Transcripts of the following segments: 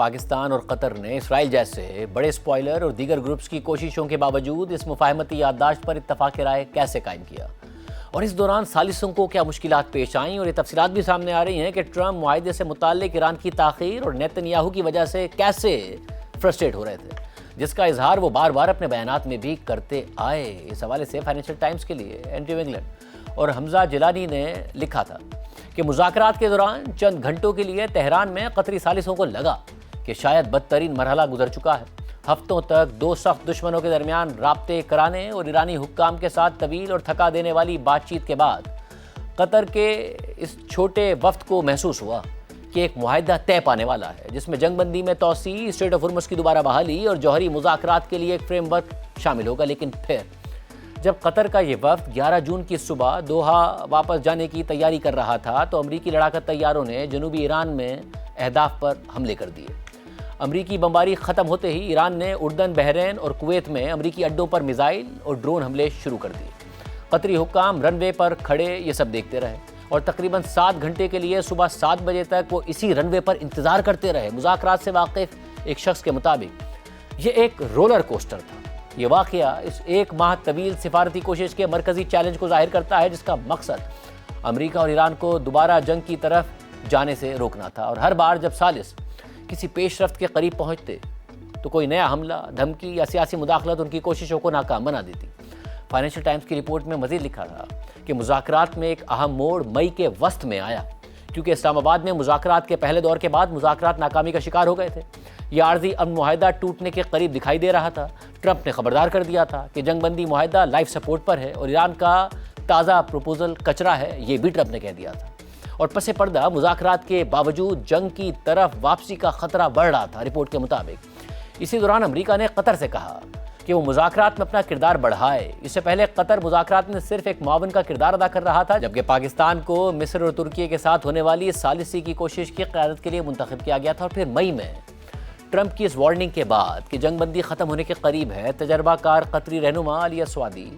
پاکستان اور قطر نے اسرائیل جیسے بڑے سپوائلر اور دیگر گروپس کی کوششوں کے باوجود اس مفاہمتی یادداشت پر اتفاق رائے کیسے قائم کیا، اور اس دوران ثالثوں کو کیا مشکلات پیش آئیں، اور یہ تفصیلات بھی سامنے آ رہی ہیں کہ ٹرمپ معاہدے سے متعلق ایران کی تاخیر اور نیتن یاہو کی وجہ سے کیسے فرسٹریٹ ہو رہے تھے، جس کا اظہار وہ بار بار اپنے بیانات میں بھی کرتے آئے۔ اس حوالے سے فائنینشل ٹائمز کے لیے اینٹی انگلینڈ اور حمزہ جیلانی نے لکھا تھا کہ مذاکرات کے دوران چند گھنٹوں کے لیے تہران میں قطری ثالثوں کو لگا کہ شاید بدترین مرحلہ گزر چکا ہے۔ ہفتوں تک دو سخت دشمنوں کے درمیان رابطے کرانے اور ایرانی حکام کے ساتھ طویل اور تھکا دینے والی بات چیت کے بعد قطر کے اس چھوٹے وفد کو محسوس ہوا کہ ایک معاہدہ طے پانے والا ہے، جس میں جنگ بندی میں توسیع، اسٹریٹ آف ہرمز کی دوبارہ بحالی اور جوہری مذاکرات کے لیے ایک فریم ورک شامل ہوگا۔ لیکن پھر جب قطر کا یہ وفد 11 جون کی صبح دوحہ واپس جانے کی تیاری کر رہا تھا تو امریکی لڑاکا طیاروں نے جنوبی ایران میں اہداف پر حملے کر دیے۔ امریکی بمباری ختم ہوتے ہی ایران نے اردن، بحرین اور کویت میں امریکی اڈوں پر میزائل اور ڈرون حملے شروع کر دیے۔ قطری حکام رن وے پر کھڑے یہ سب دیکھتے رہے اور تقریباً 7 گھنٹے کے لیے صبح 7 بجے تک وہ اسی رن وے پر انتظار کرتے رہے۔ مذاکرات سے واقف ایک شخص کے مطابق یہ ایک رولر کوسٹر تھا۔ یہ واقعہ اس ایک ماہ طویل سفارتی کوشش کے مرکزی چیلنج کو ظاہر کرتا ہے، جس کا مقصد امریکہ اور ایران کو دوبارہ جنگ کی طرف جانے سے روکنا تھا، اور ہر بار جب ثالث کسی پیش رفت کے قریب پہنچتے تو کوئی نیا حملہ، دھمکی یا سیاسی مداخلت ان کی کوششوں کو ناکام بنا دیتی۔ فائنینشل ٹائمز کی رپورٹ میں مزید لکھا تھا کہ مذاکرات میں ایک اہم موڑ مئی کے وسط میں آیا، کیونکہ اسلام آباد میں مذاکرات کے پہلے دور کے بعد مذاکرات ناکامی کا شکار ہو گئے تھے۔ یہ عارضی امن معاہدہ ٹوٹنے کے قریب دکھائی دے رہا تھا۔ ٹرمپ نے خبردار کر دیا تھا کہ جنگ بندی معاہدہ لائف سپورٹ پر ہے، اور ایران کا تازہ پروپوزل کچرا ہے، یہ بھی ٹرمپ نے کہہ دیا تھا۔ اور پس پردہ مذاکرات کے باوجود جنگ کی طرف واپسی کا خطرہ بڑھ رہا تھا۔ رپورٹ کے مطابق اسی دوران امریکہ نے قطر سے کہا کہ وہ مذاکرات میں اپنا کردار بڑھائے۔ اس سے پہلے قطر مذاکرات میں صرف ایک معاون کا کردار ادا کر رہا تھا، جبکہ پاکستان کو مصر اور ترکی کے ساتھ ہونے والی ثالثی کی کوشش کی قیادت کے لیے منتخب کیا گیا تھا۔ اور پھر مئی میں ٹرمپ کی اس وارننگ کے بعد کہ جنگ بندی ختم ہونے کے قریب ہے، تجربہ کار قطری رہنما علی اسوادی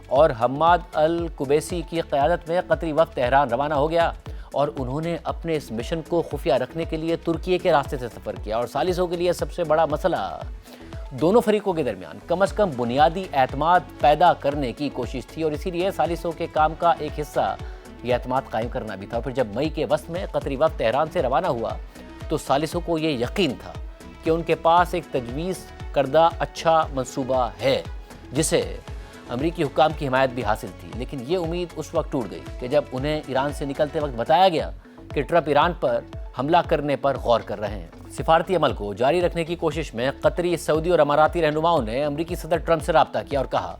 اور حماد القبیسی کی قیادت میں قطری وفد تہران روانہ ہو گیا، اور انہوں نے اپنے اس مشن کو خفیہ رکھنے کے لیے ترکی کے راستے سے سفر کیا۔ اور ثالثوں کے لیے سب سے بڑا مسئلہ دونوں فریقوں کے درمیان کم از کم بنیادی اعتماد پیدا کرنے کی کوشش تھی، اور اسی لیے ثالثوں کے کام کا ایک حصہ یہ اعتماد قائم کرنا بھی تھا۔ پھر جب مئی کے وسط میں قطری وفد تہران سے روانہ ہوا تو ثالثوں کو یہ یقین تھا کہ ان کے پاس ایک تجویز کردہ اچھا منصوبہ ہے، جسے امریکی حکام کی حمایت بھی حاصل تھی۔ لیکن یہ امید اس وقت ٹوٹ گئی کہ جب انہیں ایران سے نکلتے وقت بتایا گیا کہ ٹرمپ ایران پر حملہ کرنے پر غور کر رہے ہیں۔ سفارتی عمل کو جاری رکھنے کی کوشش میں قطری، سعودی اور اماراتی رہنماؤں نے امریکی صدر ٹرمپ سے رابطہ کیا اور کہا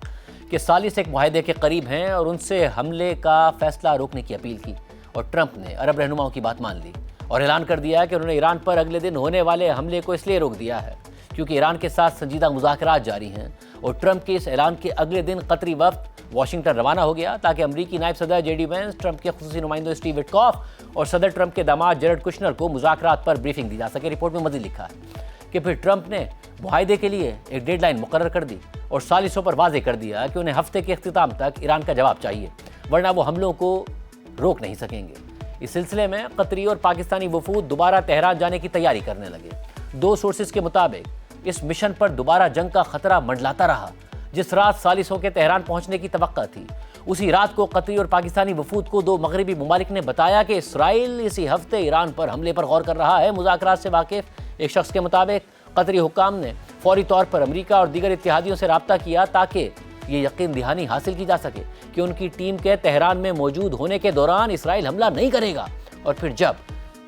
کہ ثالث ایک معاہدے کے قریب ہیں، اور ان سے حملے کا فیصلہ روکنے کی اپیل کی۔ اور ٹرمپ نے عرب رہنماؤں کی بات مان لی اور اعلان کر دیا کہ انہوں نے ایران پر اگلے دن ہونے والے حملے کو اس لیے روک دیا ہے کیونکہ ایران کے ساتھ سنجیدہ مذاکرات جاری ہیں۔ اور ٹرمپ کے اس اعلان کے اگلے دن قطری وفد واشنگٹن روانہ ہو گیا تاکہ امریکی نائب صدر جے ڈی وینس، ٹرمپ کے خصوصی نمائندہ اسٹیو وٹکاف اور صدر ٹرمپ کے داماد جیرڈ کشنر کو مذاکرات پر بریفنگ دی جا سکے۔ رپورٹ میں مزید لکھا ہے کہ پھر ٹرمپ نے معاہدے کے لیے ایک ڈیڈ لائن مقرر کر دی اور ثالثوں پر واضح کر دیا کہ انہیں ہفتے کے اختتام تک ایران کا جواب چاہیے، ورنہ وہ حملوں کو روک نہیں سکیں گے۔ اس سلسلے میں قطری اور پاکستانی وفود دوبارہ تہران جانے کی تیاری کرنے لگے۔ دو سورسز کے مطابق اس مشن پر دوبارہ جنگ کا خطرہ منڈلاتا رہا۔ جس رات ثالثوں کے تہران پہنچنے کی توقع تھی، اسی رات کو قطری اور پاکستانی وفود کو دو مغربی ممالک نے بتایا کہ اسرائیل اسی ہفتے ایران پر حملے پر غور کر رہا ہے۔ مذاکرات سے واقف ایک شخص کے مطابق قطری حکام نے فوری طور پر امریکہ اور دیگر اتحادیوں سے رابطہ کیا تاکہ یہ یقین دہانی حاصل کی جا سکے کہ ان کی ٹیم کے تہران میں موجود ہونے کے دوران اسرائیل حملہ نہیں کرے گا۔ اور پھر جب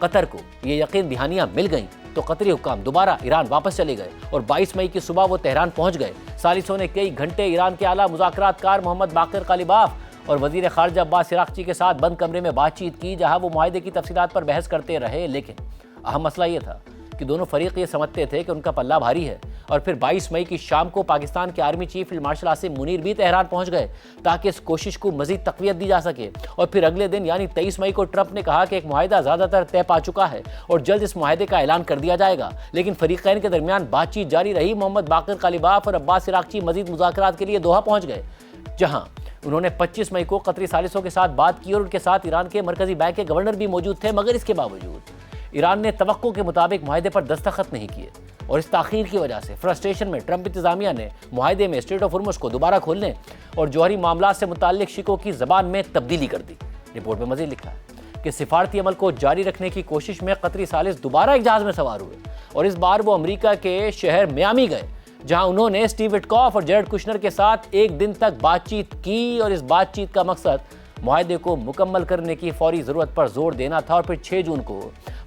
قطر کو یہ یقین دہانیاں مل گئیں تو قطری حکام دوبارہ ایران واپس چلے گئے، اور 22 مئی کی صبح وہ تہران پہنچ گئے۔ ثالثوں نے کئی گھنٹے ایران کے اعلیٰ مذاکرات کار محمد باقر قالیباف اور وزیر خارجہ عباس عراقچی کے ساتھ بند کمرے میں بات چیت کی، جہاں وہ معاہدے کی تفصیلات پر بحث کرتے رہے۔ لیکن اہم مسئلہ یہ تھا کہ دونوں فریق یہ سمجھتے تھے کہ ان کا پلہ بھاری ہے۔ اور پھر 22 مئی کی شام کو پاکستان کے army chief field marshal Asim Munir بھی تہران پہنچ گئے تاکہ اس کوشش کو مزید تقویت دی جا سکے۔ اور پھر اگلے دن یعنی 23 مئی کو ٹرمپ نے کہا کہ ایک معاہدہ زیادہ تر طے پا چکا ہے اور جلد اس معاہدے کا اعلان کر دیا جائے گا۔ لیکن فریقین کے درمیان بات چیت جاری رہی۔ محمد باقر قالیباف اور عباس عراقچی مزید مذاکرات کے لیے دوحہ پہنچ گئے، جہاں انہوں نے 25 مئی کو قطری ثالثوں کے ساتھ بات کی اور ان کے ساتھ ایران کے مرکزی بینک کے گورنر بھی موجود تھے۔ مگر اس کے باوجود ایران نے توقع کے مطابق معاہدے پر دستخط نہیں کیے اور اس تاخیر کی وجہ سے فرسٹریشن میں ٹرمپ انتظامیہ نے معاہدے میں اسٹریٹ آف ہرمز کو دوبارہ کھولنے اور جوہری معاملات سے متعلق شکوں کی زبان میں تبدیلی کر دی۔ رپورٹ میں مزید لکھا ہے کہ سفارتی عمل کو جاری رکھنے کی کوشش میں قطری ثالث دوبارہ ایک جہاز میں سوار ہوئے اور اس بار وہ امریکہ کے شہر میامی گئے، جہاں انہوں نے اسٹیو وٹکاف اور جیرڈ کشنر کے ساتھ ایک دن تک بات چیت کی اور اس بات چیت کا مقصد معاہدے کو مکمل کرنے کی فوری ضرورت پر زور دینا تھا۔ اور پھر 6 جون کو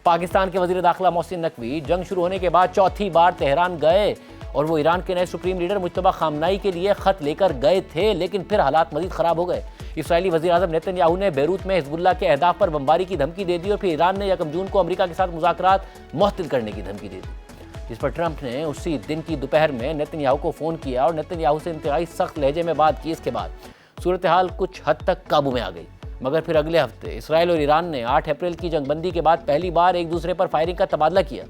پاکستان کے وزیر داخلہ محسن نقوی جنگ شروع ہونے کے بعد چوتھی بار تہران گئے اور وہ ایران کے نئے سپریم لیڈر مجتبیٰ خامنائی کے لیے خط لے کر گئے تھے، لیکن پھر حالات مزید خراب ہو گئے۔ اسرائیلی وزیر اعظم نیتن یاہو نے بیروت میں حزب اللہ کے اہداف پر بمباری کی دھمکی دے دی اور پھر ایران نے 1 جون کو امریکہ کے ساتھ مذاکرات معطل کرنے کی دھمکی دے دی، جس پر ٹرمپ نے اسی دن کی دوپہر میں نیتن یاہو کو فون کیا اور نیتن یاہو سے انتہائی سخت لہجے میں بات کی۔ اس کے بعد صورتحال کچھ حد تک قابو میں آ گئی، مگر پھر اگلے ہفتے اسرائیل اور ایران نے 8 اپریل کی جنگ بندی کے بعد پہلی بار ایک دوسرے پر فائرنگ کا تبادلہ کیا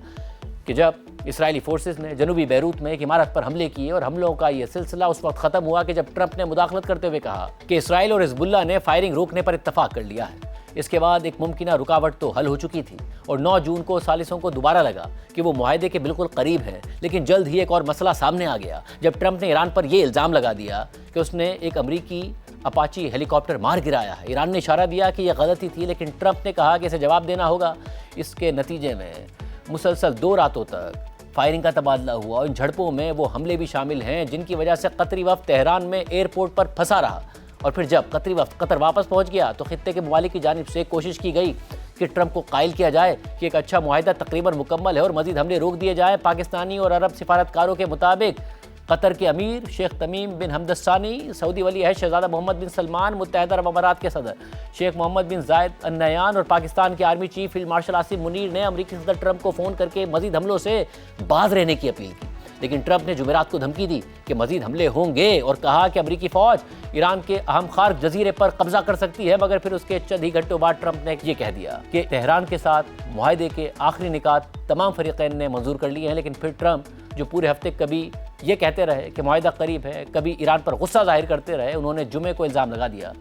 کہ جب اسرائیلی فورسز نے جنوبی بیروت میں ایک عمارت پر حملے کیے اور حملوں کا یہ سلسلہ اس وقت ختم ہوا کہ جب ٹرمپ نے مداخلت کرتے ہوئے کہا کہ اسرائیل اور حزب اللہ نے فائرنگ روکنے پر اتفاق کر لیا ہے۔ اس کے بعد ایک ممکنہ رکاوٹ تو حل ہو چکی تھی اور 9 جون کو ثالثوں کو دوبارہ لگا کہ وہ معاہدے کے بالکل قریب ہیں، لیکن جلد ہی ایک اور مسئلہ سامنے آ گیا جب ٹرمپ نے ایران پر یہ الزام لگا دیا کہ اس نے ایک امریکی اپاچی ہیلی کاپٹر مار گرایا ہے۔ ایران نے اشارہ دیا کہ یہ غلطی تھی، لیکن ٹرمپ نے کہا کہ اسے جواب دینا ہوگا۔ اس کے نتیجے میں مسلسل 2 راتوں تک فائرنگ کا تبادلہ ہوا اور ان جھڑپوں میں وہ حملے بھی شامل ہیں جن کی وجہ سے قطری وفد تہران میں ایئرپورٹ پر پھنسا رہا، اور پھر جب قطری وفد قطر واپس پہنچ گیا تو خطے کے ممالک کی جانب سے کوشش کی گئی کہ ٹرمپ کو قائل کیا جائے کہ ایک اچھا معاہدہ تقریباً مکمل ہے اور مزید حملے روک دیے جائیں۔ پاکستانی اور عرب سفارتکاروں کے مطابق قطر کے امیر شیخ تمیم بن حمد الثانی، سعودی ولی عہد شہزادہ محمد بن سلمان، متحدہ عرب امارات کے صدر شیخ محمد بن زائد ال نہیان اور پاکستان کے army chief field marshal Asim Munir نے امریکی صدر ٹرمپ کو فون کر کے مزید حملوں سے باز رہنے کی اپیل کی، لیکن ٹرمپ نے جمعرات کو دھمکی دی کہ مزید حملے ہوں گے اور کہا کہ امریکی فوج ایران کے اہم خارق جزیرے پر قبضہ کر سکتی ہے۔ مگر پھر اس کے چند ہی گھنٹوں بعد ٹرمپ نے یہ کہہ دیا کہ تہران کے ساتھ معاہدے کے آخری نکات تمام فریقین نے منظور کر لیے ہیں، لیکن پھر ٹرمپ جو پورے ہفتے کبھی یہ کہتے رہے کہ معاہدہ قریب ہے، کبھی ایران پر غصہ ظاہر کرتے رہے، انہوں نے جمعے کو الزام لگا دیا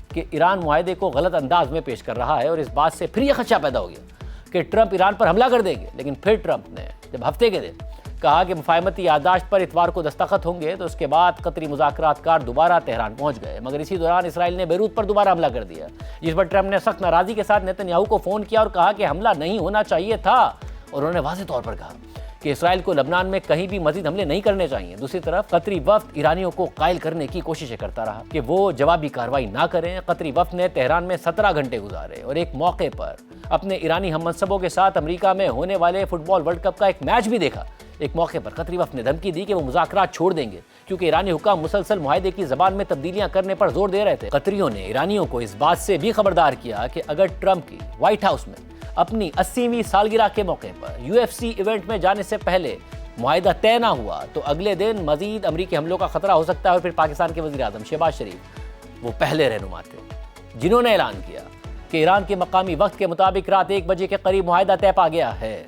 کہ ایران معاہدے کو غلط انداز میں پیش کر رہا ہے، اور اس بات سے پھر یہ خدشہ پیدا ہو گیا کہ ٹرمپ ایران پر حملہ کر دیں گے۔ لیکن پھر ٹرمپ نے جب ہفتے کے دن کہا کہ مفاہمتی یادداشت پر اتوار کو دستخط ہوں گے تو اس کے بعد قطری مذاکرات کار دوبارہ تہران پہنچ گئے، مگر اسی دوران اسرائیل نے بیروت پر دوبارہ حملہ کر دیا، جس پر ٹرمپ نے سخت ناراضی کے ساتھ نیتن یاہو کو فون کیا اور کہا کہ حملہ نہیں ہونا چاہیے تھا، اور انہوں نے واضح طور پر کہا کہ اسرائیل کو لبنان میں کہیں بھی مزید حملے نہیں کرنے چاہیے۔ دوسری طرف قطری وفد ایرانیوں کو قائل کرنے کی کوششیں کرتا رہا کہ وہ جوابی کارروائی نہ کریں۔ قطری وفد نے تہران میں 17 گھنٹے گزارے اور ایک موقع پر اپنے ایرانی ہم منصبوں کے ساتھ امریکہ میں ہونے والے فٹ بال ورلڈ کپ کا ایک میچ بھی دیکھا۔ ایک موقع پر قطری وفد نے دھمکی دی کہ وہ مذاکرات چھوڑ دیں گے کیونکہ ایرانی حکام مسلسل معاہدے کی زبان میں تبدیلیاں کرنے پر زور دے رہے تھے۔ قطریوں نے ایرانیوں کو اس بات سے بھی خبردار کیا کہ اگر ٹرمپ کی وائٹ ہاؤس میں اپنی 80ویں سالگرہ کے موقع پر UFC ایونٹ میں جانے سے پہلے معاہدہ طے نہ ہوا تو اگلے دن مزید امریکی حملوں کا خطرہ ہو سکتا ہے، اور پھر پاکستان کے وزیر اعظم شہباز شریف وہ پہلے رہنما تھے جنہوں نے اعلان کیا کہ ایران کے مقامی وقت کے مطابق رات 1 بجے کے قریب معاہدہ طے پا گیا ہے۔